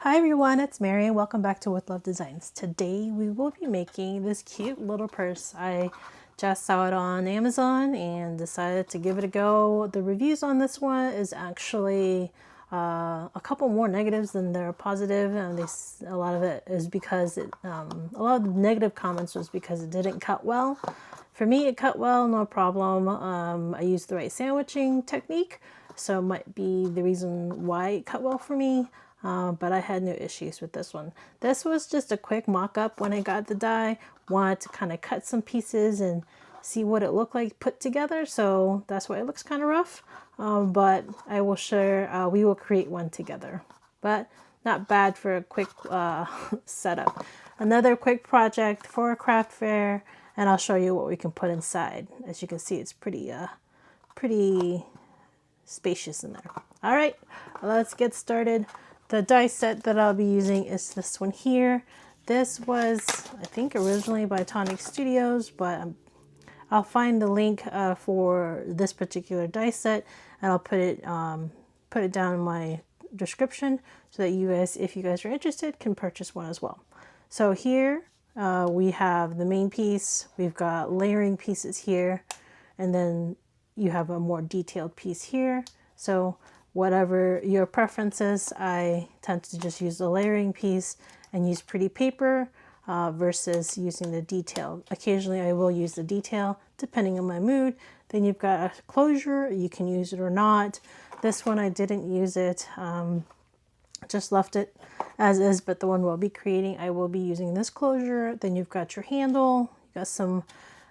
Hi everyone, it's Mary and welcome back to With Love Designs. Today we will be making this cute little purse. I just saw it on Amazon and decided to give it a go. The reviews on this one is actually a couple more negatives than they're positive, and a lot of it is because a lot of the negative comments was because it didn't cut well. For me, it cut well, no problem. I used the right sandwiching technique, so it might be the reason why it cut well for me. But I had no issues with this one. This was just a quick mock-up when I got the die. Wanted to kind of cut some pieces and see what it looked like put together. So that's why it looks kind of rough. But I will share, we will create one together. But not bad for a quick setup. Another quick project for a craft fair. And I'll show you what we can put inside. As you can see, it's pretty spacious in there. All right, let's get started. The die set that I'll be using is this one here. This was, I think, originally by Tonic Studios, but I'll find the link for this particular die set, and I'll put it down in my description so that you guys, if you guys are interested, can purchase one as well. So here we have the main piece. We've got layering pieces here, and then you have a more detailed piece here. So whatever your preference is, I tend to just use the layering piece and use pretty paper versus using the detail. Occasionally I will use the detail depending on my mood. Then you've got a closure, you can use it or not. This one I didn't use it, just left it as is, but the one we'll be creating, I will be using this closure. Then you've got your handle, you got some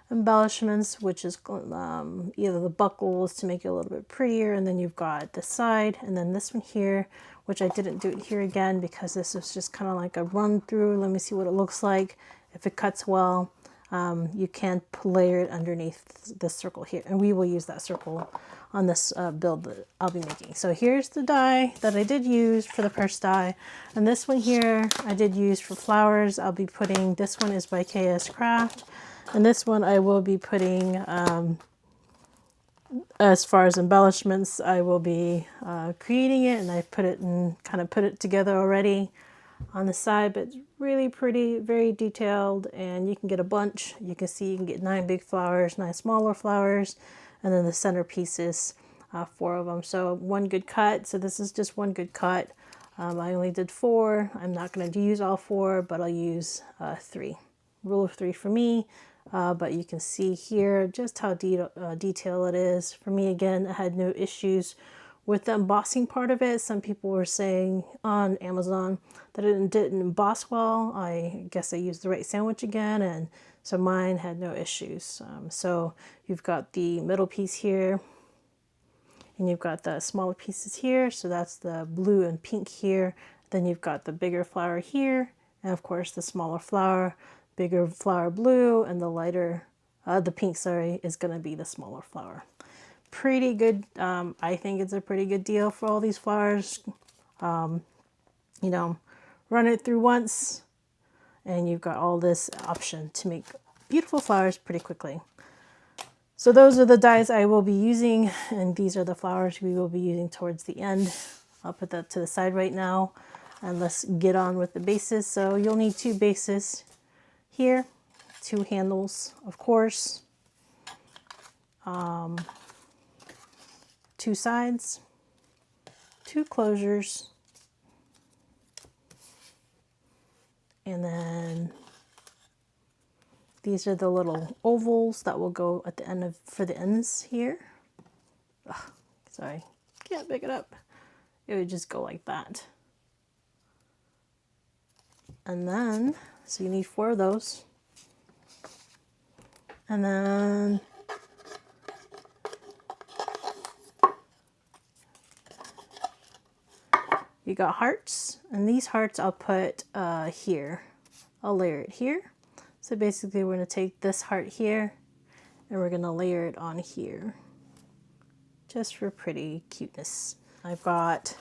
embellishments, which is either the buckles to make it a little bit prettier, and then you've got the side, and then this one here, which I didn't do it here again because this is just kind of like a run through. Let me see what it looks like. If it cuts well, you can layer it underneath the circle here, and we will use that circle on this build that I'll be making. So here's the die that I did use for the purse die, and this one here I did use for flowers. I'll be putting, this one is by KS Craft. And this one I will be putting, as far as embellishments, I will be creating it, and I put it in, kind of put it together already on the side, but it's really pretty, very detailed, and you can get a bunch. You can see you can get 9 big flowers, 9 smaller flowers, and then the center pieces, 4 of them. So one good cut. So this is just one good cut. I only did 4. I'm not going to use all 4, but I'll use 3. Rule of 3 for me. But you can see here just how detailed it is. For me, again, I had no issues with the embossing part of it. Some people were saying on Amazon that it didn't emboss well. I guess I used the right sandwich again, and so mine had no issues. So you've got the middle piece here, and you've got the smaller pieces here. So that's the blue and pink here. Then you've got the bigger flower here, and of course the smaller flower. Bigger flower blue, and the lighter, the pink, sorry, is going to be the smaller flower. Pretty good. I think it's a pretty good deal for all these flowers. You know, run it through once, and you've got all this option to make beautiful flowers pretty quickly. So those are the dies I will be using, and these are the flowers we will be using towards the end. I'll put that to the side right now, and let's get on with the bases. So you'll need 2 bases. Here, 2 handles, of course, 2 sides, 2 closures, and then these are the little ovals that will go at the end of, for the ends here. Ugh, sorry, can't pick it up. It would just go like that. And then, so you need 4 of those. And then you got hearts, and these hearts I'll put here. I'll layer it here. So basically we're going to take this heart here, and we're going to layer it on here, just for pretty cuteness. I've got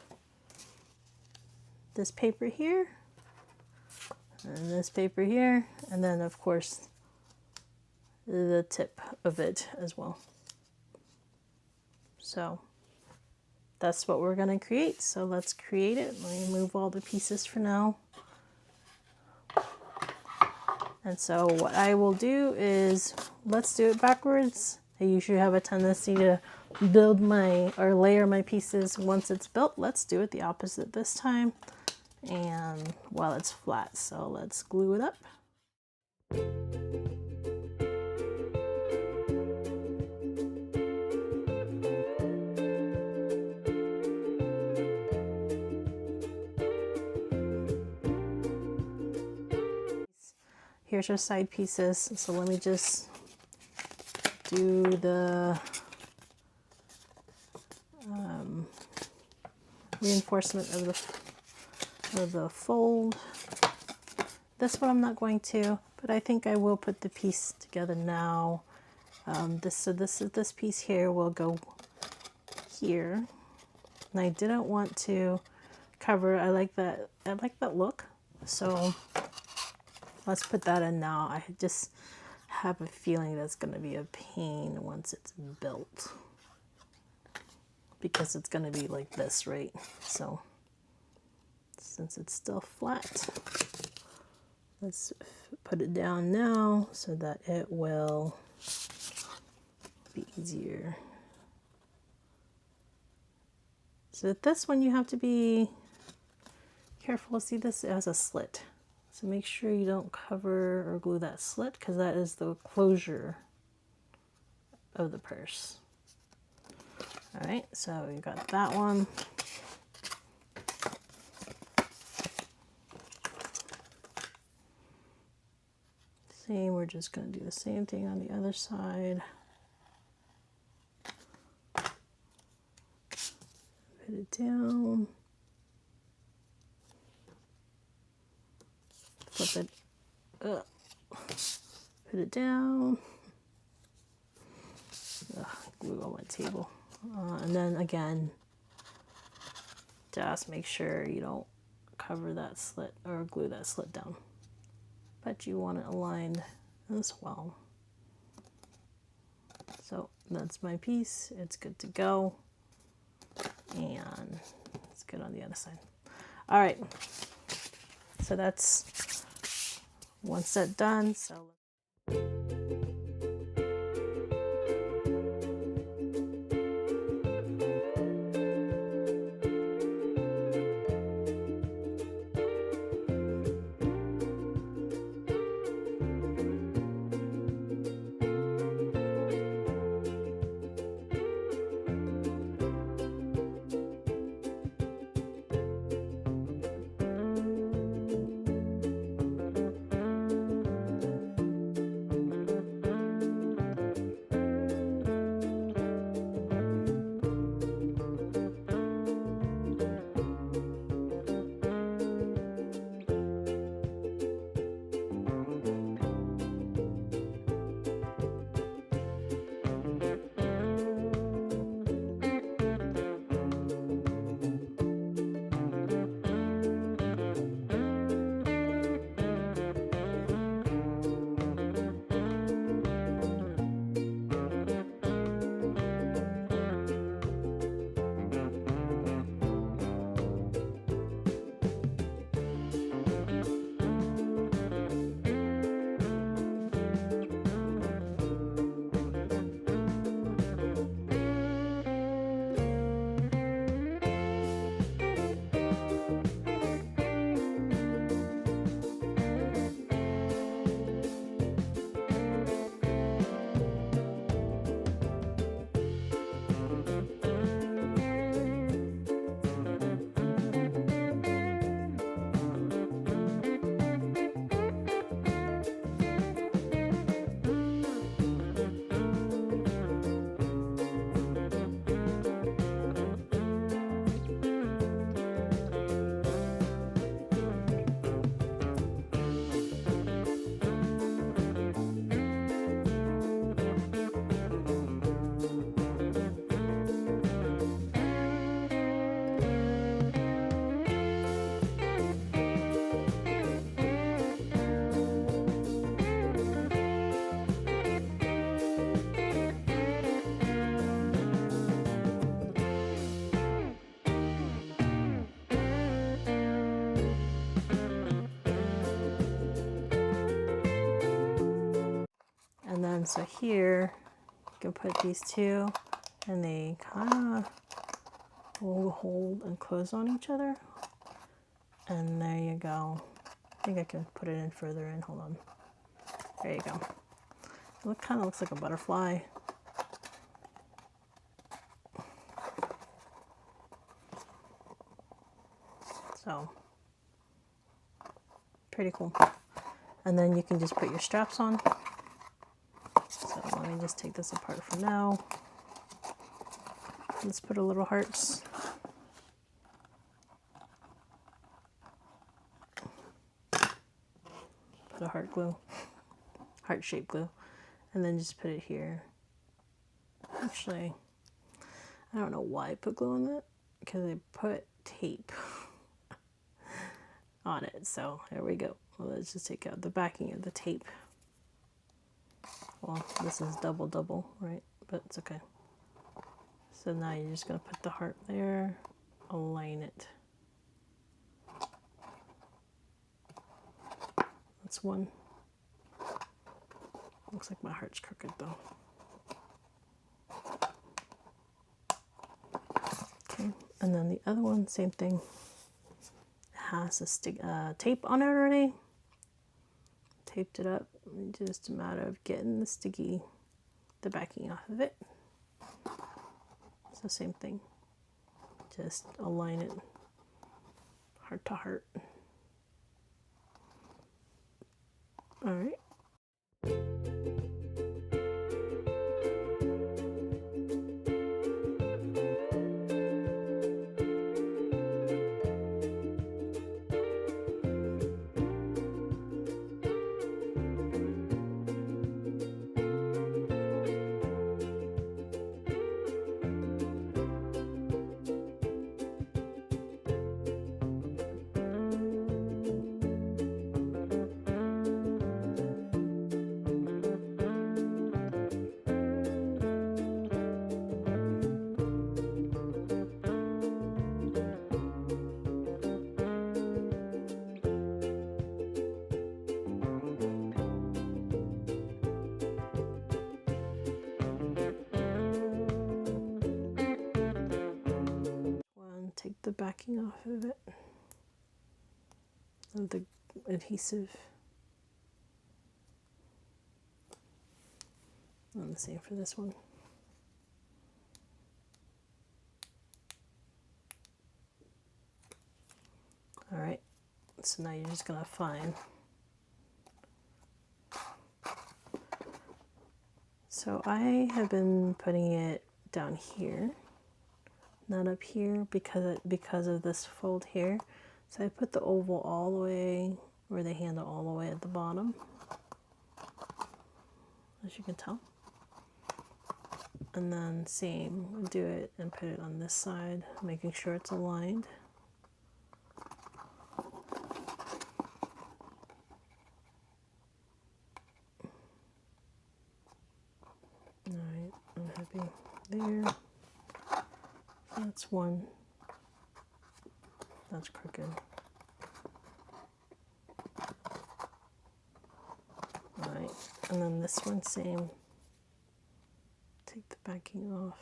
this paper here, and this paper here, and then of course the tip of it as well. So that's what we're going to create. So let's create it. Let me move all the pieces for now. And so what I will do is, let's do it backwards. I usually have a tendency to build my, or layer my pieces once it's built. Let's do it the opposite this time. And while it's flat, so let's glue it up. Here's your side pieces. So let me just do the reinforcement of the fold. This one I'm not going to, but I think I will put the piece together now. This piece here will go here, and I didn't want to cover. I like that look, so let's put that in now. I just have a feeling that's going to be a pain once it's built, because it's going to be like this, right? So since it's still flat, let's put it down now so that it will be easier. So this one you have to be careful. See, this has a slit. So make sure you don't cover or glue that slit, because that is the closure of the purse. All right, so you got that one. Same, we're just going to do the same thing on the other side. Put it down. Flip it up. Put it down. Ugh, glue on my table. And then again, just make sure you don't cover that slit or glue that slit down. But you want it aligned as well. So that's my piece. It's good to go. And it's good on the other side. All right. So that's one set done. So so here you can put these two and they kind of will hold and close on each other. And there you go. I think I can put it in further in. Hold on. There you go. It kind of looks like a butterfly. So, pretty cool. And then you can just put your straps on. So let me just take this apart for now. Let's put a little hearts. Put a heart glue, heart-shaped glue, and then just put it here. Actually, I don't know why I put glue on that, because I put tape on it. So there we go. Well, let's just take out the backing of the tape. Well, this is double, right? But it's okay. So now you're just going to put the heart there, align it. That's one. Looks like my heart's crooked though. Okay, and then the other one, same thing. It has a tape on it already. Taped it up. Just a matter of getting the backing off of it. So same thing. Just align it heart to heart. All right. Take the backing off of it, of the adhesive, and the same for this one. All right, so now you're just gonna find. So I have been putting it down here, not up here, because of this fold here. So I put the oval all the way, or the handle all the way at the bottom, as you can tell. And then same, do it and put it on this side, making sure it's aligned. All right, I'm happy there. So that's one. That's crooked. All right, and then this one, same. Take the backing off.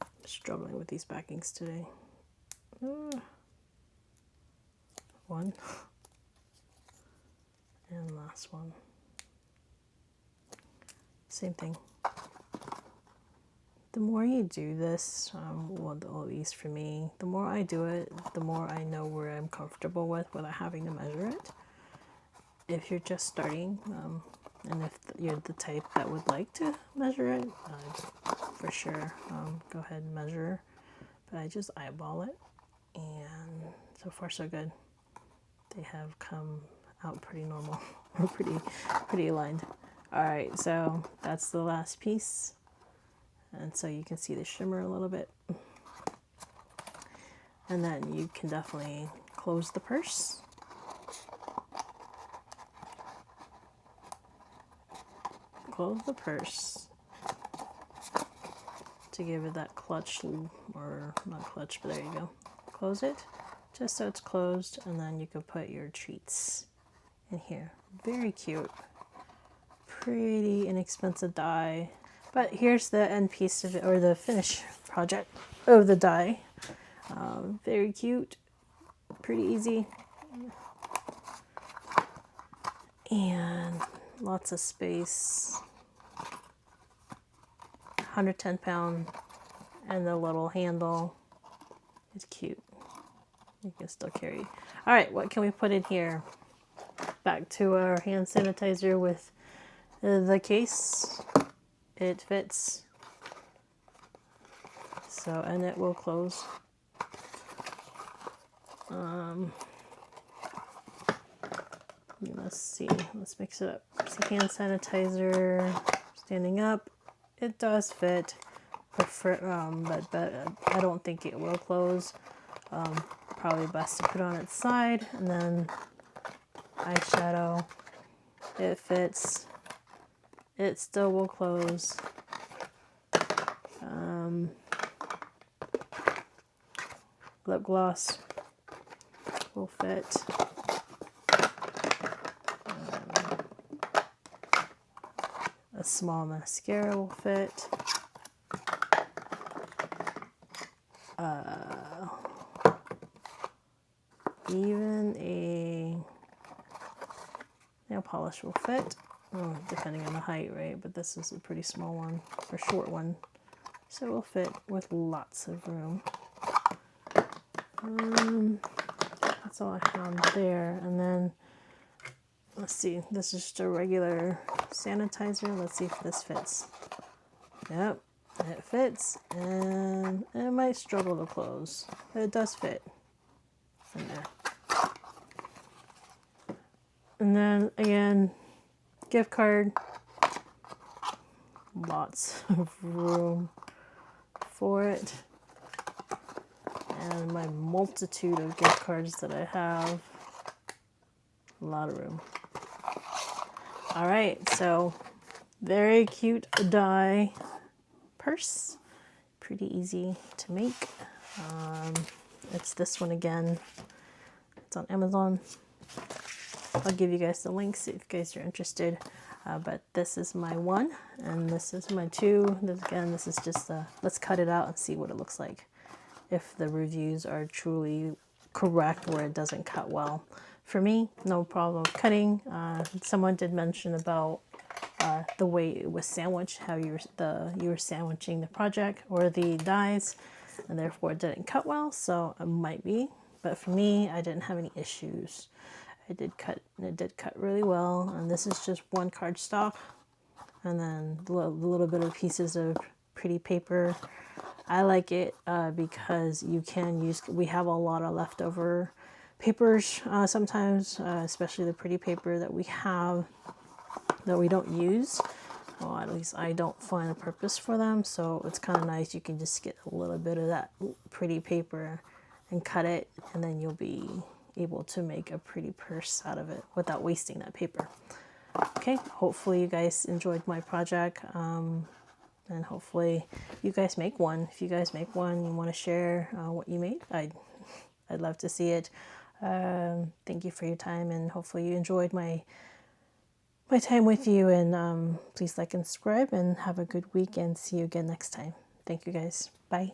I'm struggling with these backings today. One. And last one. Same thing. The more you do this, well, at least for me, the more I do it, the more I know where I'm comfortable with without having to measure it. If you're just starting, and if you're the type that would like to measure it, for sure, go ahead and measure. But I just eyeball it, and so far so good. They have come out pretty normal, or pretty aligned. All right, so that's the last piece. And so you can see the shimmer a little bit. And then you can definitely close the purse. Close the purse to give it that clutch, or not clutch, but there you go. Close it just so it's closed, and then you can put your treats in here. Very cute. pretty inexpensive die. But here's the end piece of it, or the finished project of the die. Very cute, pretty easy, and lots of space. 110-pound, and the little handle is cute. You can still carry. All right, what can we put in here? Back to our hand sanitizer with the case. It fits. So, and it will close. Let's see. Let's mix it up. So hand sanitizer, standing up. It does fit. But I don't think it will close. Probably best to put on its side, and then eyeshadow. It fits. It still will close. Lip gloss will fit. A small mascara will fit. Even a nail polish will fit. Oh, depending on the height, right? But this is a pretty small one, or short one. So it will fit with lots of room. That's all I have there. And then, let's see, this is just a regular sanitizer. Let's see if this fits. Yep, it fits. And it might struggle to close, but it does fit in there. And then, again, gift card. Lots of room for it. And my multitude of gift cards that I have. A lot of room. All right, so very cute die purse. Pretty easy to make. It's this one again. It's on Amazon. I'll give you guys the links if you guys are interested. But this is my one, and this is my two. This is just let's cut it out and see what it looks like. If the reviews are truly correct where it doesn't cut well. For me, no problem cutting. Someone did mention about the way it was sandwiched, how you were sandwiching the project or the dies, and therefore it didn't cut well. So it might be, but for me, I didn't have any issues. It did cut really well, and this is just one cardstock, and then the little bit of pieces of pretty paper. I like it because you can use. We have a lot of leftover papers sometimes, especially the pretty paper that we have that we don't use. Well, at least I don't find a purpose for them, so it's kind of nice. You can just get a little bit of that pretty paper and cut it, and then you'll be able to make a pretty purse out of it without wasting that paper. Okay, hopefully you guys enjoyed my project, and hopefully you guys make one. If you guys make one, you want to share what you made, I'd love to see it. Thank you for your time, and hopefully you enjoyed my time with you, and please like and subscribe, and have a good week, and see you again next time. Thank you guys. Bye.